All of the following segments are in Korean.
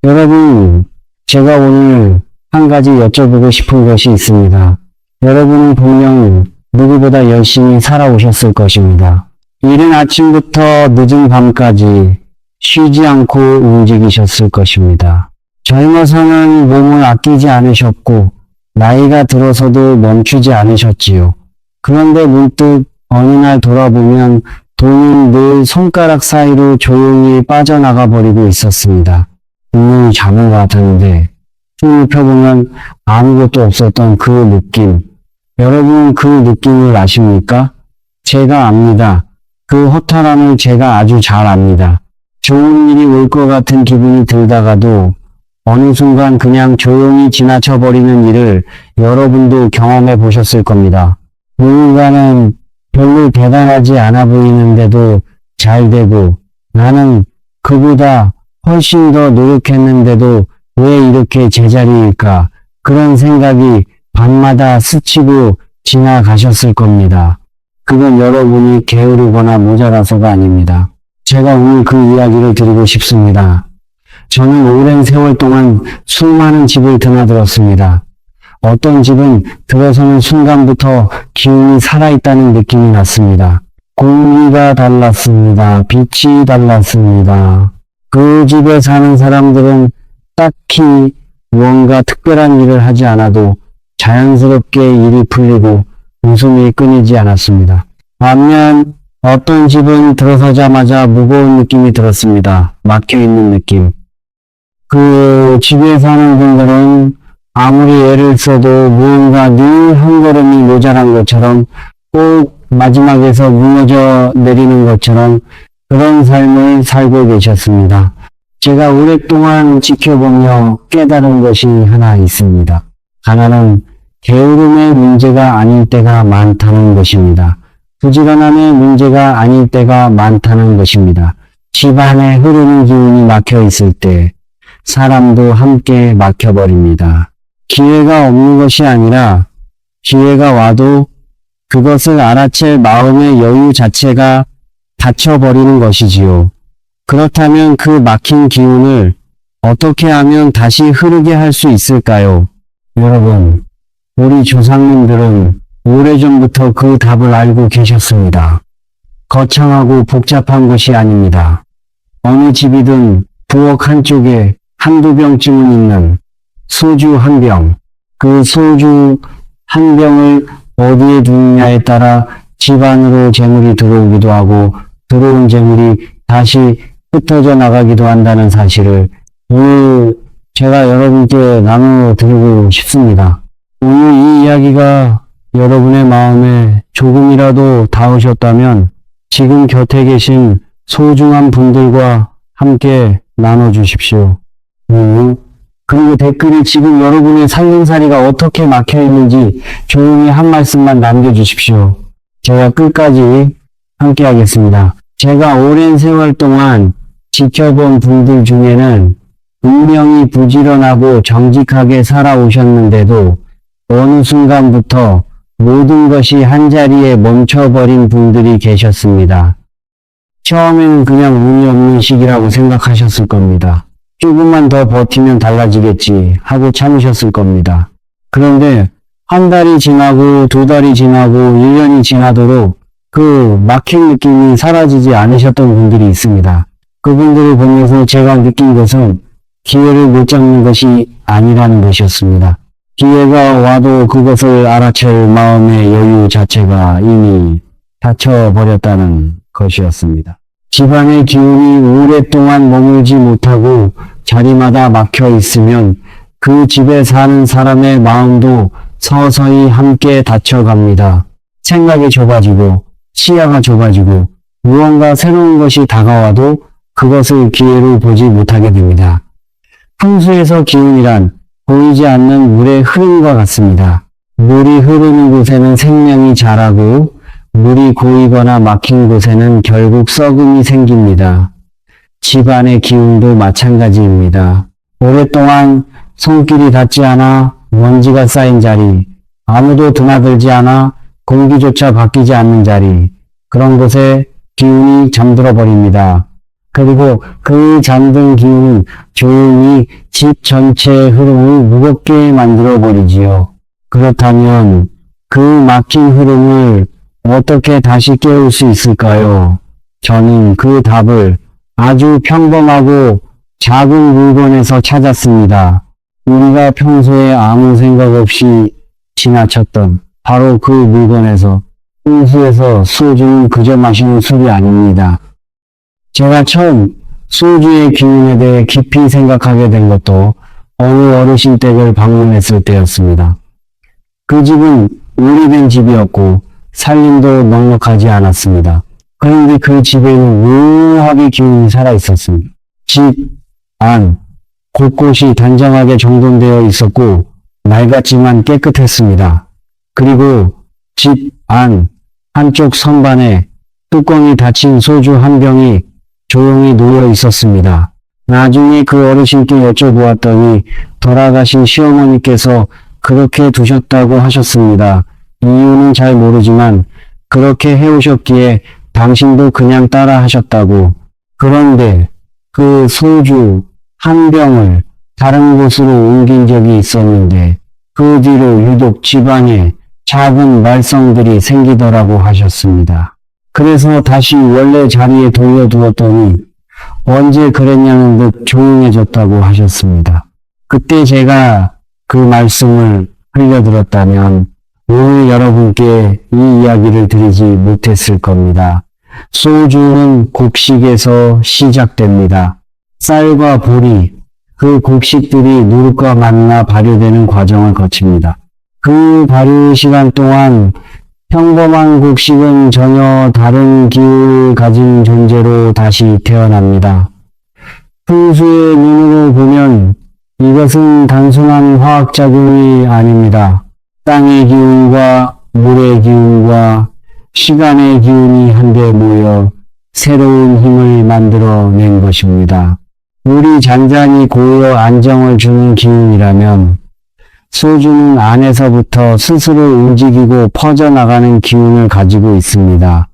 여러분, 제가 오늘 한 가지 여쭤보고 싶은 것이 있습니다. 여러분은 분명 누구보다 열심히 살아오셨을 것입니다. 이른 아침부터 늦은 밤까지 쉬지 않고 움직이셨을 것입니다. 젊어서는 몸을 아끼지 않으셨고 나이가 들어서도 멈추지 않으셨지요. 그런데 문득 어느 날 돌아보면 돈은 늘 손가락 사이로 조용히 빠져나가 버리고 있었습니다. 분명히 잠을 같았는데 숨을 펴보면 아무것도 없었던 그 느낌. 여러분 그 느낌을 아십니까? 제가 압니다. 그 허탈함을 제가 아주 잘 압니다. 좋은 일이 올 것 같은 기분이 들다가도 어느 순간 그냥 조용히 지나쳐 버리는 일을 여러분도 경험해 보셨을 겁니다. 누군가는 별로 대단하지 않아 보이는데도 잘 되고 나는 그보다 훨씬 더 노력했는데도 왜 이렇게 제자리일까? 그런 생각이 밤마다 스치고 지나가셨을 겁니다. 그건 여러분이 게으르거나 모자라서가 아닙니다. 제가 오늘 그 이야기를 드리고 싶습니다. 저는 오랜 세월 동안 수많은 집을 드나들었습니다. 어떤 집은 들어서는 순간부터 기운이 살아있다는 느낌이 났습니다. 공기가 달랐습니다. 빛이 달랐습니다. 그 집에 사는 사람들은 딱히 무언가 특별한 일을 하지 않아도 자연스럽게 일이 풀리고 웃음이 끊이지 않았습니다. 반면 어떤 집은 들어서자마자 무거운 느낌이 들었습니다. 막혀있는 느낌. 그 집에 사는 분들은 아무리 애를 써도 무언가 늘 한 걸음이 모자란 것처럼 꼭 마지막에서 무너져 내리는 것처럼 그런 삶을 살고 계셨습니다. 제가 오랫동안 지켜보며 깨달은 것이 하나 있습니다. 하나는 게으름의 문제가 아닐 때가 많다는 것입니다. 부지런함의 문제가 아닐 때가 많다는 것입니다. 집안에 흐르는 기운이 막혀 있을 때 사람도 함께 막혀버립니다. 기회가 없는 것이 아니라 기회가 와도 그것을 알아챌 마음의 여유 자체가 닫혀버리는 것이지요. 그렇다면 그 막힌 기운을 어떻게 하면 다시 흐르게 할 수 있을까요? 여러분, 우리 조상님들은 오래전부터 그 답을 알고 계셨습니다. 거창하고 복잡한 것이 아닙니다. 어느 집이든 부엌 한쪽에 한두 병쯤은 있는 소주 한 병, 그 소주 한 병을 어디에 두느냐에 따라 집 안으로 재물이 들어오기도 하고 들어온 재물이 다시 흩어져 나가기도 한다는 사실을 오늘 제가 여러분께 나눠드리고 싶습니다. 오늘 이 이야기가 여러분의 마음에 조금이라도 닿으셨다면 지금 곁에 계신 소중한 분들과 함께 나눠주십시오. 그리고 댓글에 지금 여러분의 살림살이가 어떻게 막혀 있는지 조용히 한 말씀만 남겨주십시오. 제가 끝까지 함께 하겠습니다. 제가 오랜 세월 동안 지켜본 분들 중에는 분명히 부지런하고 정직하게 살아오셨는데도 어느 순간부터 모든 것이 한자리에 멈춰버린 분들이 계셨습니다. 처음에는 그냥 운이 없는 시기라고 생각하셨을 겁니다. 조금만 더 버티면 달라지겠지 하고 참으셨을 겁니다. 그런데 한 달이 지나고 두 달이 지나고 1년이 지나도록 그 막힌 느낌이 사라지지 않으셨던 분들이 있습니다. 그분들을 보면서 제가 느낀 것은 기회를 못 잡는 것이 아니라는 것이었습니다. 기회가 와도 그것을 알아챌 마음의 여유 자체가 이미 닫혀버렸다는 것이었습니다. 집안의 기운이 오랫동안 머물지 못하고 자리마다 막혀 있으면 그 집에 사는 사람의 마음도 서서히 함께 닫혀갑니다. 생각이 좁아지고 시야가 좁아지고 무언가 새로운 것이 다가와도 그것을 기회로 보지 못하게 됩니다. 풍수에서 기운이란 보이지 않는 물의 흐름과 같습니다. 물이 흐르는 곳에는 생명이 자라고 물이 고이거나 막힌 곳에는 결국 썩음이 생깁니다. 집안의 기운도 마찬가지입니다. 오랫동안 손길이 닿지 않아 먼지가 쌓인 자리, 아무도 드나들지 않아 공기조차 바뀌지 않는 자리, 그런 곳에 기운이 잠들어 버립니다. 그리고 그 잠든 기운은 조용히 집 전체의 흐름을 무겁게 만들어 버리지요. 그렇다면 그 막힌 흐름을 어떻게 다시 깨울 수 있을까요? 저는 그 답을 아주 평범하고 작은 물건에서 찾았습니다. 우리가 평소에 아무 생각 없이 지나쳤던 바로 그 물건에서, 풍수에서. 소주는 그저 마시는 술이 아닙니다. 제가 처음 소주의 기운에 대해 깊이 생각하게 된 것도 어느 어르신 댁을 방문했을 때였습니다. 그 집은 오래된 집이었고 살림도 넉넉하지 않았습니다. 그런데 그 집에는 묘하게 기운이 살아있었습니다. 집 안 곳곳이 단정하게 정돈되어 있었고 낡았지만 깨끗했습니다. 그리고 집 안 한쪽 선반에 뚜껑이 닫힌 소주 한 병이 조용히 놓여 있었습니다. 나중에 그 어르신께 여쭤보았더니 돌아가신 시어머니께서 그렇게 두셨다고 하셨습니다. 이유는 잘 모르지만 그렇게 해오셨기에 당신도 그냥 따라 하셨다고. 그런데 그 소주 한 병을 다른 곳으로 옮긴 적이 있었는데 그 뒤로 유독 집안에 작은 말썽들이 생기더라고 하셨습니다. 그래서 다시 원래 자리에 돌려두었더니 언제 그랬냐는 듯 조용해졌다고 하셨습니다. 그때 제가 그 말씀을 흘려들었다면 오늘 여러분께 이 이야기를 드리지 못했을 겁니다. 소주는 곡식에서 시작됩니다. 쌀과 보리, 그 곡식들이 누룩과 만나 발효되는 과정을 거칩니다. 그 발효 시간 동안 평범한 곡식은 전혀 다른 기운을 가진 존재로 다시 태어납니다. 풍수의 눈으로 보면 이것은 단순한 화학작용이 아닙니다. 땅의 기운과 물의 기운과 시간의 기운이 한데 모여 새로운 힘을 만들어낸 것입니다. 물이 잔잔히 고여 안정을 주는 기운이라면 소주는 안에서부터 스스로 움직이고 퍼져나가는 기운을 가지고 있습니다.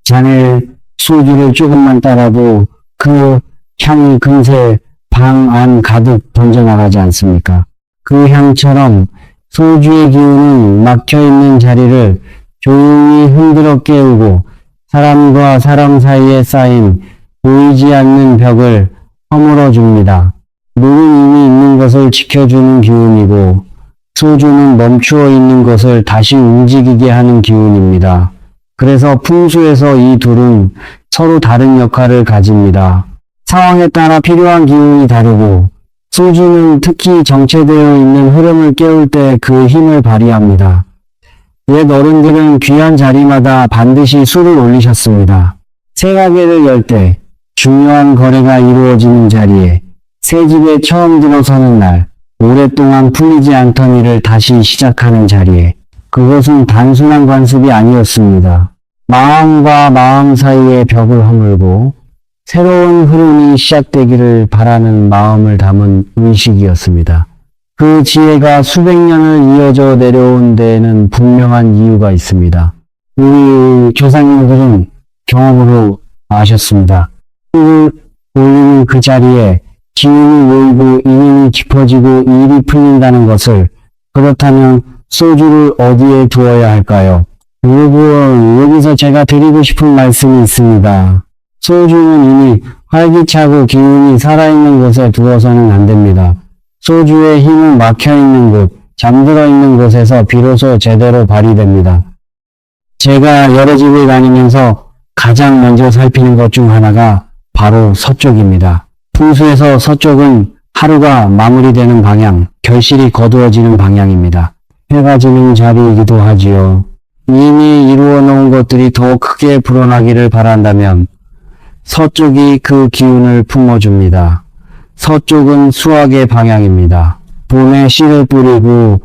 잔에 소주를 조금만 따라도 그 향이 금세 방 안 가득 번져나가지 않습니까? 그 향처럼 소주의 기운은 막혀있는 자리를 조용히 흔들어 깨우고 사람과 사람 사이에 쌓인 보이지 않는 벽을 허물어 줍니다. 물은 이미 있는 것을 지켜주는 기운이고 소주는 멈추어 있는 것을 다시 움직이게 하는 기운입니다. 그래서 풍수에서 이 둘은 서로 다른 역할을 가집니다. 상황에 따라 필요한 기운이 다르고 소주는 특히 정체되어 있는 흐름을 깨울 때 그 힘을 발휘합니다. 옛 어른들은 귀한 자리마다 반드시 술을 올리셨습니다. 새가게를 열 때, 중요한 거래가 이루어지는 자리에, 새 집에 처음 들어서는 날, 오랫동안 풀리지 않던 일을 다시 시작하는 자리에, 그것은 단순한 관습이 아니었습니다. 마음과 마음 사이의 벽을 허물고 새로운 흐름이 시작되기를 바라는 마음을 담은 의식이었습니다. 그 지혜가 수백 년을 이어져 내려온 데에는 분명한 이유가 있습니다. 우리 조상님들은 경험으로 아셨습니다. 술을 올리는 그 자리에 기운이 모이고 인연이 깊어지고 일이 풀린다는 것을. 그렇다면 소주를 어디에 두어야 할까요? 여러분, 여기서 제가 드리고 싶은 말씀이 있습니다. 소주는 이미 활기차고 기운이 살아있는 곳에 두어서는 안 됩니다. 소주의 힘은 막혀있는 곳, 잠들어 있는 곳에서 비로소 제대로 발휘됩니다. 제가 여러 집을 다니면서 가장 먼저 살피는 것 중 하나가 바로 서쪽입니다. 풍수에서 서쪽은 하루가 마무리되는 방향, 결실이 거두어지는 방향입니다. 해가 지는 자리이기도 하지요. 이미 이루어 놓은 것들이 더 크게 불어나기를 바란다면 서쪽이 그 기운을 품어줍니다. 서쪽은 수확의 방향입니다. 봄에 씨를 뿌리고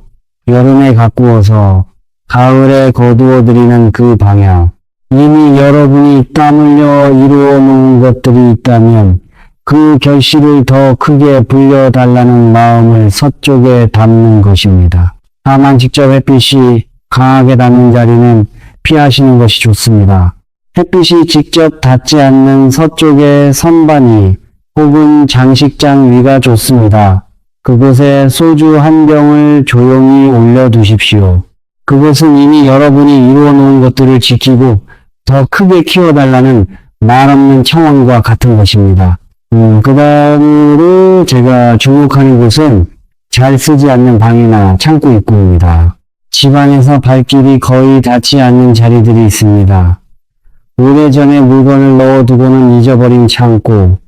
여름에 가꾸어서 가을에 거두어들이는 그 방향. 이미 여러분이 땀 흘려 이루어 놓은 것들이 있다면 그 결실을 더 크게 불려달라는 마음을 서쪽에 담는 것입니다. 다만 직접 햇빛이 강하게 닿는 자리는 피하시는 것이 좋습니다. 햇빛이 직접 닿지 않는 서쪽의 선반위 혹은 장식장 위가 좋습니다. 그곳에 소주 한 병을 조용히 올려두십시오. 그것은 이미 여러분이 이루어 놓은 것들을 지키고 더 크게 키워달라는 말 없는 청원과 같은 것입니다. 그 다음으로 제가 주목하는 곳은 잘 쓰지 않는 방이나 창고 입구입니다. 집안에서 발길이 거의 닿지 않는 자리들이 있습니다. 오래전에 물건을 넣어두고는 잊어버린 창고,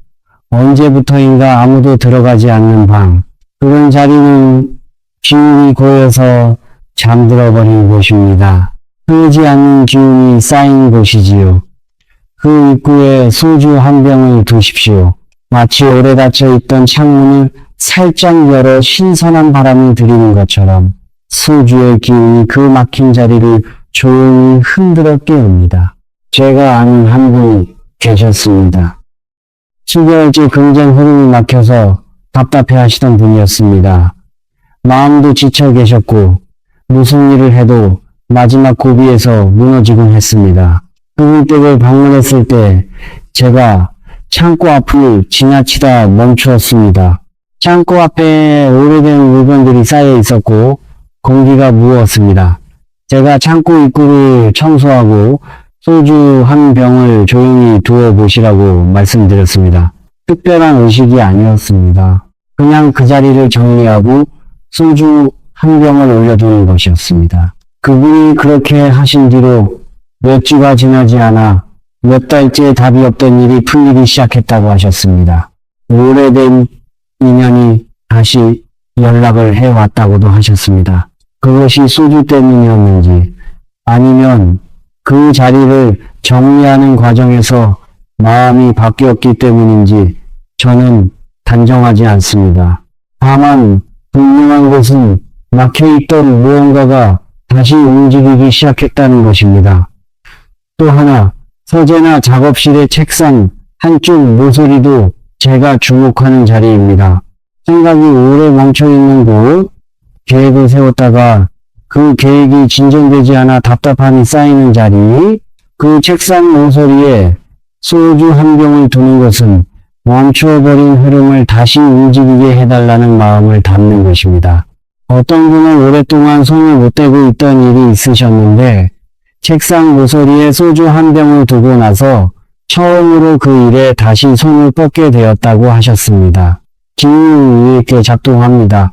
언제부터인가 아무도 들어가지 않는 방, 그런 자리는 기운이 고여서 잠들어버린 곳입니다. 흐르지 않는 기운이 쌓인 곳이지요. 그 입구에 소주 한 병을 두십시오. 마치 오래 닫혀있던 창문을 살짝 열어 신선한 바람을 들이는 것처럼 소주의 기운이 그 막힌 자리를 조용히 흔들어 깨웁니다. 제가 아는 한 분이 계셨습니다. 7개월째 금전 흐름이 막혀서 답답해 하시던 분이었습니다. 마음도 지쳐 계셨고 무슨 일을 해도 마지막 고비에서 무너지곤 했습니다. 그분 댁을 방문했을 때 제가 창고 앞을 지나치다 멈추었습니다. 창고 앞에 오래된 물건들이 쌓여 있었고 공기가 무거웠습니다. 제가 창고 입구를 청소하고 소주 한 병을 조용히 두어 보시라고 말씀드렸습니다. 특별한 의식이 아니었습니다. 그냥 그 자리를 정리하고 소주 한 병을 올려두는 것이었습니다. 그분이 그렇게 하신 뒤로 몇 주가 지나지 않아 몇 달째 답이 없던 일이 풀리기 시작했다고 하셨습니다. 오래된 인연이 다시 연락을 해왔다고도 하셨습니다. 그것이 소주 때문이었는지 아니면 그 자리를 정리하는 과정에서 마음이 바뀌었기 때문인지 저는 단정하지 않습니다. 다만 분명한 것은 막혀있던 무언가가 다시 움직이기 시작했다는 것입니다. 또 하나, 서재나 작업실의 책상 한쪽 모서리도 제가 주목하는 자리입니다. 생각이 오래 멈춰있는 곳, 계획을 세웠다가 그 계획이 진전되지 않아 답답함이 쌓이는 자리, 그 책상 모서리에 소주 한 병을 두는 것은 멈춰버린 흐름을 다시 움직이게 해달라는 마음을 담는 것입니다. 어떤 분은 오랫동안 손을 못 대고 있던 일이 있으셨는데 책상 모서리에 소주 한 병을 두고 나서 처음으로 그 일에 다시 손을 뻗게 되었다고 하셨습니다. 기운이 이렇게 작동합니다.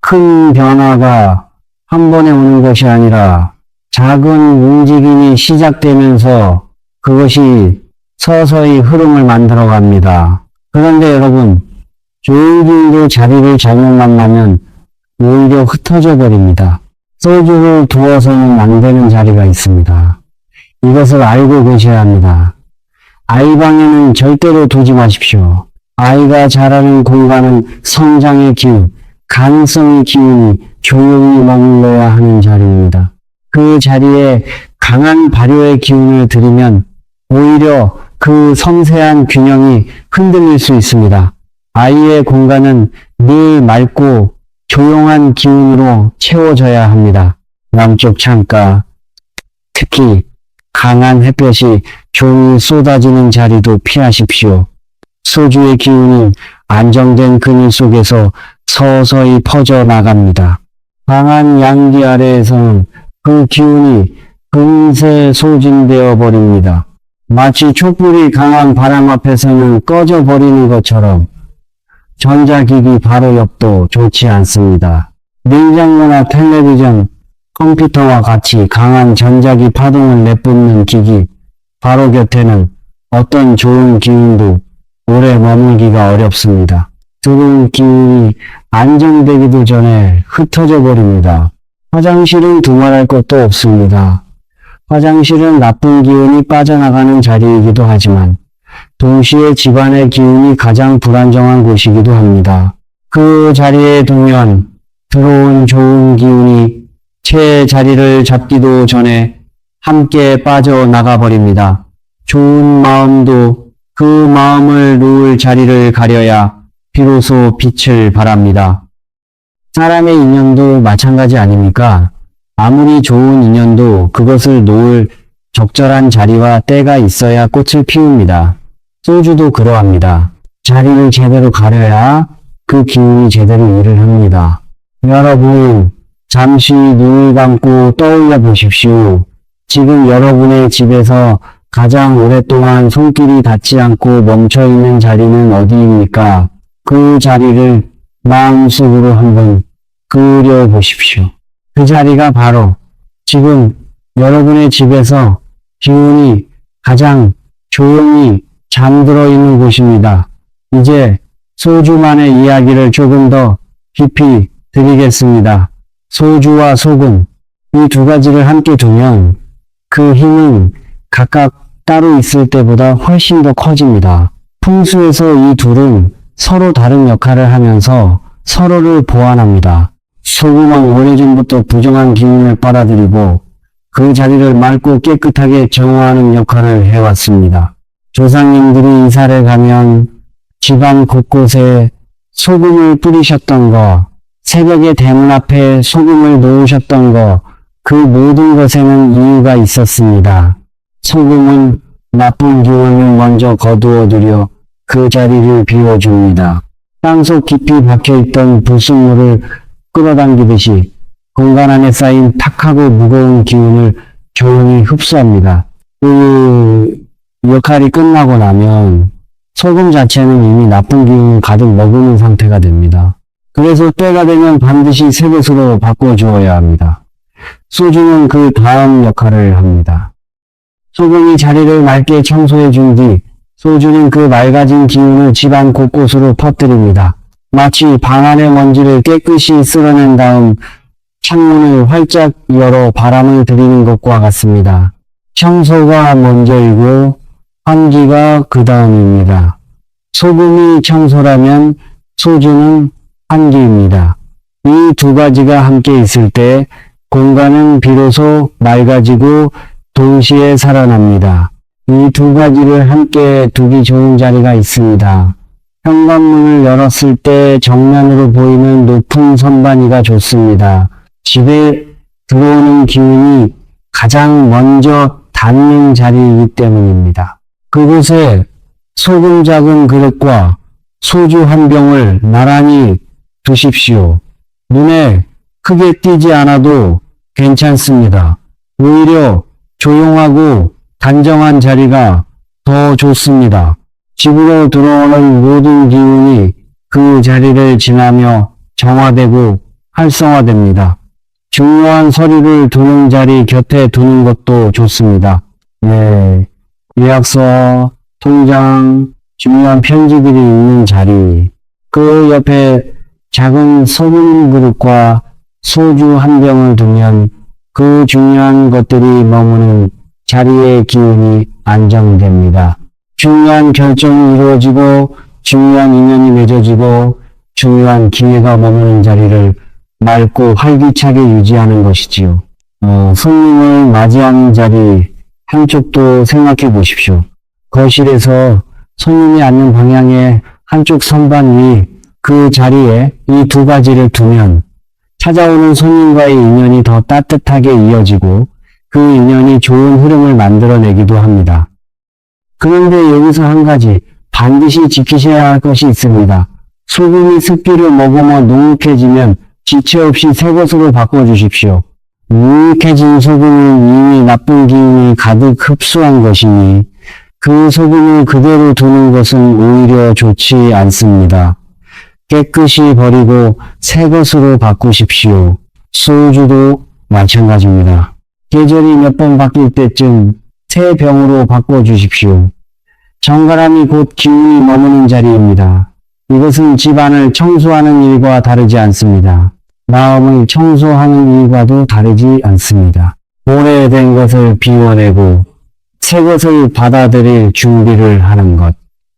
큰 변화가 한 번에 오는 것이 아니라 작은 움직임이 시작되면서 그것이 서서히 흐름을 만들어 갑니다. 그런데 여러분, 좋은 기운도 자리를 잘못 만나면 오히려 흩어져 버립니다. 소주를 두어서는 안 되는 자리가 있습니다. 이것을 알고 계셔야 합니다. 아이 방에는 절대로 두지 마십시오. 아이가 자라는 공간은 성장의 기운, 가능성의 기운이 조용히 머물러야 하는 자리입니다. 그 자리에 강한 발효의 기운을 들이면 오히려 그 섬세한 균형이 흔들릴 수 있습니다. 아이의 공간은 늘 맑고 조용한 기운으로 채워져야 합니다. 남쪽 창가, 특히 강한 햇볕이 종일 쏟아지는 자리도 피하십시오. 소주의 기운은 안정된 그늘 속에서 서서히 퍼져나갑니다. 강한 양기 아래에서는 그 기운이 금세 소진되어 버립니다. 마치 촛불이 강한 바람 앞에서는 꺼져 버리는 것처럼 전자기기 바로 옆도 좋지 않습니다. 냉장고나 텔레비전, 컴퓨터와 같이 강한 전자기 파동을 내뿜는 기기 바로 곁에는 어떤 좋은 기운도 오래 머물기가 어렵습니다. 들어온 기운이 안정되기도 전에 흩어져 버립니다. 화장실은 두말할 것도 없습니다. 화장실은 나쁜 기운이 빠져나가는 자리이기도 하지만 동시에 집안의 기운이 가장 불안정한 곳이기도 합니다. 그 자리에 두면 들어온 좋은 기운이 제 자리를 잡기도 전에 함께 빠져나가 버립니다. 좋은 마음도 그 마음을 놓을 자리를 가려야 비로소 빛을 발합니다. 사람의 인연도 마찬가지 아닙니까? 아무리 좋은 인연도 그것을 놓을 적절한 자리와 때가 있어야 꽃을 피웁니다. 소주도 그러합니다. 자리를 제대로 가려야 그 기운이 제대로 일을 합니다. 여러분, 잠시 눈을 감고 떠올려 보십시오. 지금 여러분의 집에서 가장 오랫동안 손길이 닿지 않고 멈춰있는 자리는 어디입니까? 그 자리를 마음속으로 한번 그려보십시오. 그 자리가 바로 지금 여러분의 집에서 기운이 가장 조용히 잠들어 있는 곳입니다. 이제 소주만의 이야기를 조금 더 깊이 드리겠습니다. 소주와 소금, 이 두 가지를 함께 두면 그 힘은 각각 따로 있을 때보다 훨씬 더 커집니다. 풍수에서 이 둘은 서로 다른 역할을 하면서 서로를 보완합니다. 소금은 오래전부터 부정한 기운을 빨아들이고 그 자리를 맑고 깨끗하게 정화하는 역할을 해왔습니다. 조상님들이 이사를 가면 집안 곳곳에 소금을 뿌리셨던 거, 새벽에 대문 앞에 소금을 놓으셨던 거, 그 모든 것에는 이유가 있었습니다. 소금은 나쁜 기운을 먼저 거두어들여 그 자리를 비워줍니다. 땅속 깊이 박혀있던 불순물을 끌어당기듯이 공간 안에 쌓인 탁하고 무거운 기운을 조용히 흡수합니다. 그 역할이 끝나고 나면 소금 자체는 이미 나쁜 기운을 가득 머금은 상태가 됩니다. 그래서 때가 되면 반드시 새 것으로 바꿔주어야 합니다. 소주는 그 다음 역할을 합니다. 소금이 자리를 맑게 청소해 준 뒤 소주는 그 맑아진 기운을 집안 곳곳으로 퍼뜨립니다. 마치 방 안의 먼지를 깨끗이 쓸어낸 다음 창문을 활짝 열어 바람을 들이는 것과 같습니다. 청소가 먼저이고 환기가 그 다음입니다. 소금이 청소라면 소주는 환기입니다. 이 두 가지가 함께 있을 때 공간은 비로소 맑아지고 동시에 살아납니다. 이 두 가지를 함께 두기 좋은 자리가 있습니다. 현관문을 열었을 때 정면으로 보이는 높은 선반위가 좋습니다. 집에 들어오는 기운이 가장 먼저 닿는 자리이기 때문입니다. 그곳에 소금 작은 그릇과 소주 한 병을 나란히 두십시오. 눈에 크게 띄지 않아도 괜찮습니다. 오히려 조용하고 단정한 자리가 더 좋습니다. 집으로 들어오는 모든 기운이 그 자리를 지나며 정화되고 활성화됩니다. 중요한 서류를 두는 자리 곁에 두는 것도 좋습니다. 예약서, 통장, 중요한 편지들이 있는 자리, 그 옆에 작은 소금 그릇과 소주 한 병을 두면 그 중요한 것들이 머무는 자리의 기운이 안정됩니다. 중요한 결정이 이루어지고 중요한 인연이 맺어지고 중요한 기회가 머무는 자리를 맑고 활기차게 유지하는 것이지요. 손님을 맞이하는 자리 한쪽도 생각해 보십시오. 거실에서 손님이 앉는 방향의 한쪽 선반 위 그 자리에 이 두 가지를 두면 찾아오는 손님과의 인연이 더 따뜻하게 이어지고 그 인연이 좋은 흐름을 만들어내기도 합니다. 그런데 여기서 한 가지 반드시 지키셔야 할 것이 있습니다. 소금이 습기를 머금어 눅눅해지면 지체 없이 새 것으로 바꿔주십시오. 눅눅해진 소금은 이미 나쁜 기운이 가득 흡수한 것이니 그 소금을 그대로 두는 것은 오히려 좋지 않습니다. 깨끗이 버리고 새 것으로 바꾸십시오. 소주도 마찬가지입니다. 계절이 몇 번 바뀔 때쯤 새 병으로 바꿔주십시오. 정갈함이 곧 기운이 머무는 자리입니다. 이것은 집안을 청소하는 일과 다르지 않습니다. 마음을 청소하는 일과도 다르지 않습니다. 오래된 것을 비워내고 새 것을 받아들일 준비를 하는 것.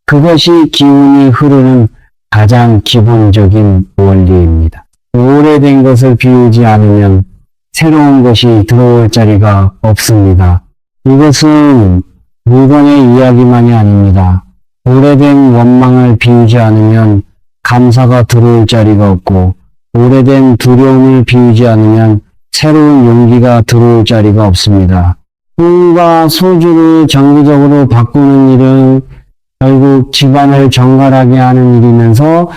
그것이 기운이 흐르는 가장 기본적인 원리입니다. 오래된 것을 비우지 않으면 새로운 것이 들어올 자리가 없습니다. 이것은 물건의 이야기만이 아닙니다. 오래된 원망을 비우지 않으면 감사가 들어올 자리가 없고 오래된 두려움을 비우지 않으면 새로운 용기가 들어올 자리가 없습니다. 술과 소주를 정기적으로 바꾸는 일은 결국 집안을 정갈하게 하는 일이면서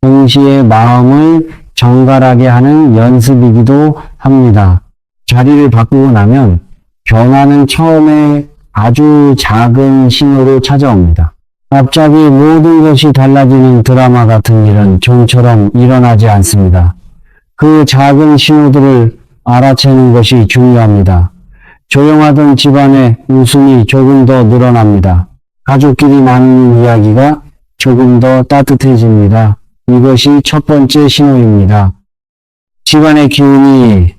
동시에 마음을 정갈하게 하는 연습이기도 합니다. 자리를 바꾸고 나면 변화는 처음에 아주 작은 신호로 찾아옵니다. 갑자기 모든 것이 달라지는 드라마 같은 일은 좀처럼 일어나지 않습니다. 그 작은 신호들을 알아채는 것이 중요합니다. 조용하던 집안의 웃음이 조금 더 늘어납니다. 가족끼리 나누는 이야기가 조금 더 따뜻해집니다. 이것이 첫 번째 신호입니다. 집안의 기운이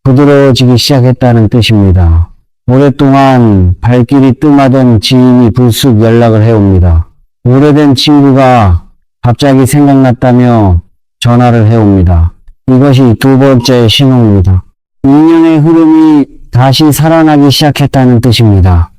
부드러워지기 시작했다는 뜻입니다. 오랫동안 발길이 뜸하던 지인이 불쑥 연락을 해옵니다. 오래된 친구가 갑자기 생각났다며 전화를 해옵니다. 이것이 두 번째 신호입니다. 인연의 흐름이 다시 살아나기 시작했다는 뜻입니다.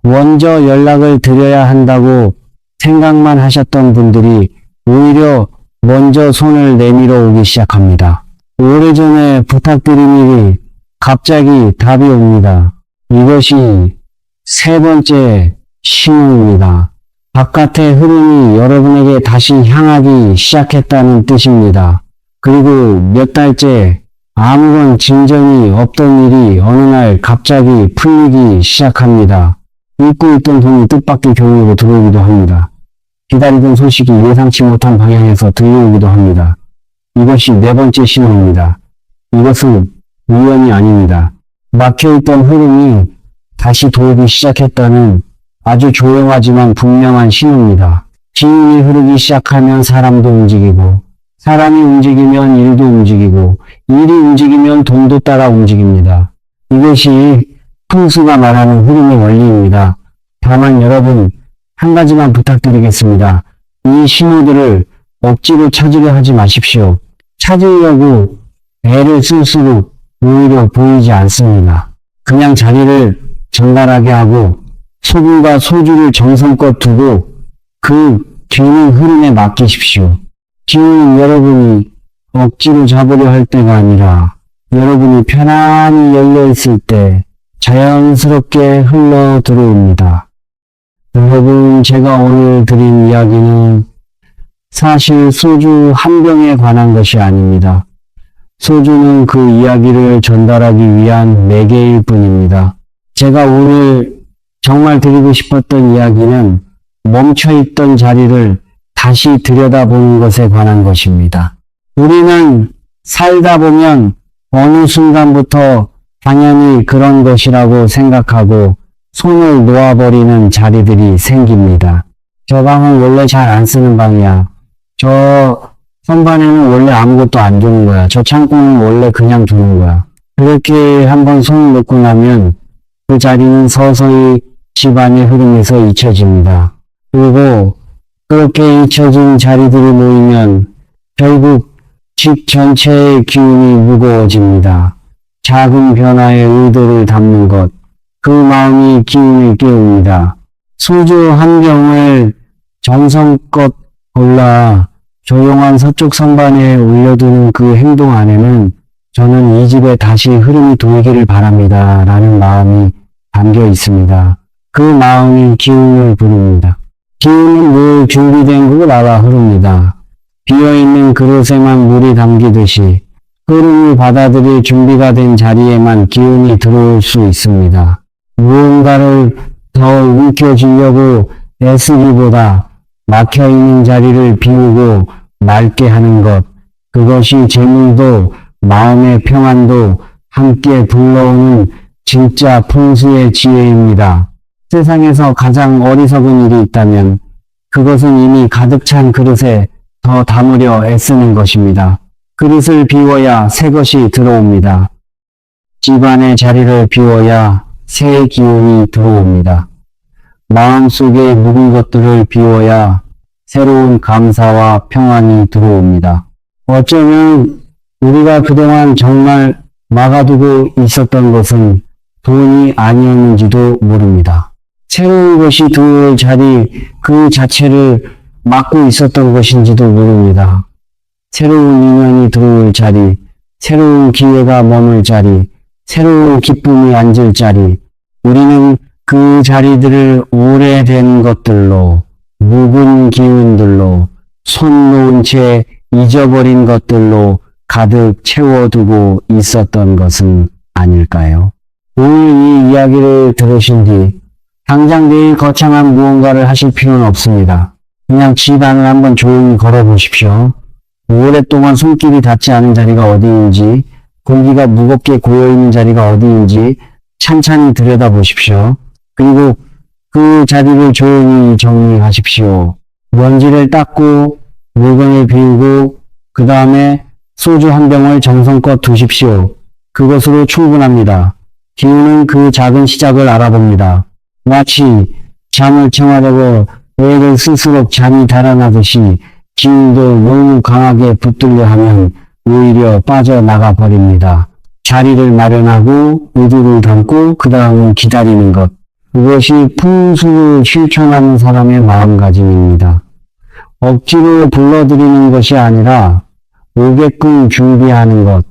먼저 연락을 드려야 한다고 생각만 하셨던 분들이 오히려 먼저 손을 내밀어 오기 시작합니다. 오래전에 부탁드린 일이 갑자기 답이 옵니다. 이것이 세 번째 신호입니다. 바깥의 흐름이 여러분에게 다시 향하기 시작했다는 뜻입니다. 그리고 몇 달째 아무런 진전이 없던 일이 어느 날 갑자기 풀리기 시작합니다. 잊고 있던 돈이 뜻밖의 경우로 들어오기도 합니다. 기다리던 소식이 예상치 못한 방향에서 들려오기도 합니다. 이것이 네 번째 신호입니다. 이것은 우연이 아닙니다. 막혀있던 흐름이 다시 돌기 시작했다는 아주 조용하지만 분명한 신호입니다. 기운이 흐르기 시작하면 사람도 움직이고, 사람이 움직이면 일도 움직이고, 일이 움직이면 돈도 따라 움직입니다. 이것이 풍수가 말하는 흐름의 원리입니다. 다만 여러분, 한 가지만 부탁드리겠습니다. 이 신호들을 억지로 찾으려 하지 마십시오. 찾으려고 애를 쓸수록 오히려 보이지 않습니다. 그냥 자리를 정갈하게 하고 소금과 소주를 정성껏 두고 그 기운 흐름에 맡기십시오. 기운은 여러분이 억지로 잡으려 할 때가 아니라 여러분이 편안히 열려있을 때 자연스럽게 흘러 들어옵니다. 여러분, 제가 오늘 드린 이야기는 사실 소주 한 병에 관한 것이 아닙니다. 소주는 그 이야기를 전달하기 위한 매개일 뿐입니다. 제가 오늘 정말 드리고 싶었던 이야기는 멈춰있던 자리를 다시 들여다보는 것에 관한 것입니다. 우리는 살다 보면 어느 순간부터 당연히 그런 것이라고 생각하고 손을 놓아버리는 자리들이 생깁니다. 저 방은 원래 잘 안 쓰는 방이야. 저 선반에는 원래 아무것도 안 두는 거야. 저 창고는 원래 그냥 두는 거야. 그렇게 한번 손을 놓고 나면 그 자리는 서서히 집안의 흐름에서 잊혀집니다. 그리고 그렇게 잊혀진 자리들이 모이면 결국 집 전체의 기운이 무거워집니다. 작은 변화의 의도를 담는 것, 그 마음이 기운을 깨웁니다. 소주 한 병을 정성껏 골라 조용한 서쪽 선반에 올려두는 그 행동 안에는 저는 이 집에 다시 흐름이 돌기를 바랍니다. 라는 마음이 담겨 있습니다. 그 마음이 기운을 부릅니다. 기운은 늘 준비된 곳 알아 흐릅니다. 비어있는 그릇에만 물이 담기듯이 흐름을 받아들일 준비가 된 자리에만 기운이 들어올 수 있습니다. 무언가를 더 움켜쥐려고 애쓰기보다 막혀있는 자리를 비우고 맑게 하는 것, 그것이 재물도 마음의 평안도 함께 불러오는 진짜 풍수의 지혜입니다. 세상에서 가장 어리석은 일이 있다면 그것은 이미 가득 찬 그릇에 더 담으려 애쓰는 것입니다. 그릇을 비워야 새 것이 들어옵니다. 집안의 자리를 비워야 새 기운이 들어옵니다. 마음속에 묵은 것들을 비워야 새로운 감사와 평안이 들어옵니다. 어쩌면 우리가 그동안 정말 막아두고 있었던 것은 돈이 아니었는지도 모릅니다. 새로운 것이 들어올 자리 그 자체를 막고 있었던 것인지도 모릅니다. 새로운 인연이 들어올 자리, 새로운 기회가 머물 자리, 새로운 기쁨이 앉을 자리, 우리는 그 자리들을 오래된 것들로, 묵은 기운들로, 손 놓은 채 잊어버린 것들로 가득 채워두고 있었던 것은 아닐까요? 오늘 이 이야기를 들으신 뒤 당장 내일 거창한 무언가를 하실 필요는 없습니다. 그냥 집 안을 한번 조용히 걸어보십시오. 오랫동안 손길이 닿지 않은 자리가 어디인지, 공기가 무겁게 고여있는 자리가 어디인지 찬찬히 들여다보십시오. 그리고 그 자리를 조용히 정리하십시오. 먼지를 닦고 물건을 비우고 그 다음에 소주 한 병을 정성껏 두십시오. 그것으로 충분합니다. 기운은 그 작은 시작을 알아봅니다. 마치 잠을 청하려고 애를 쓸수록 잠이 달아나듯이 기운도 너무 강하게 붙들려 하면 오히려 빠져나가 버립니다. 자리를 마련하고 의도를 담고 그 다음은 기다리는 것. 그것이 풍수를 실천하는 사람의 마음가짐입니다. 억지로 불러들이는 것이 아니라 오게끔 준비하는 것.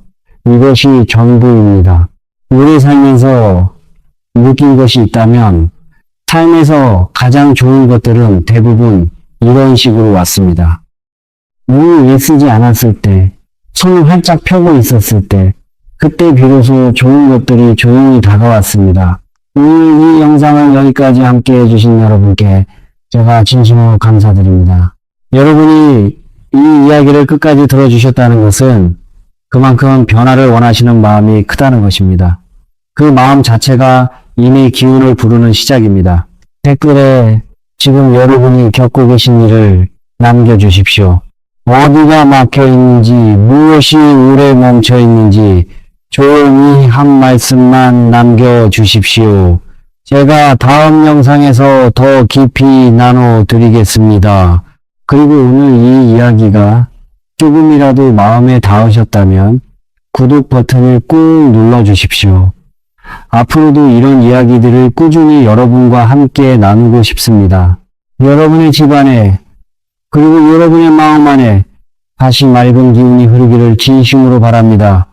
이것이 전부입니다. 오래 살면서 느낀 것이 있다면 삶에서 가장 좋은 것들은 대부분 이런 식으로 왔습니다. 눈을 애쓰지 않았을 때, 손을 활짝 펴고 있었을 때, 그때 비로소 좋은 것들이 조용히 다가왔습니다. 오늘 이 영상을 여기까지 함께 해주신 여러분께 제가 진심으로 감사드립니다. 여러분이 이 이야기를 끝까지 들어주셨다는 것은 그만큼 변화를 원하시는 마음이 크다는 것입니다. 그 마음 자체가 이미 기운을 부르는 시작입니다. 댓글에 지금 여러분이 겪고 계신 일을 남겨주십시오. 어디가 막혀 있는지, 무엇이 오래 멈춰 있는지 조용히 한 말씀만 남겨주십시오. 제가 다음 영상에서 더 깊이 나눠드리겠습니다. 그리고 오늘 이 이야기가 조금이라도 마음에 닿으셨다면 구독 버튼을 꾹 눌러주십시오. 앞으로도 이런 이야기들을 꾸준히 여러분과 함께 나누고 싶습니다. 여러분의 집안에 그리고 여러분의 마음 안에 다시 맑은 기운이 흐르기를 진심으로 바랍니다.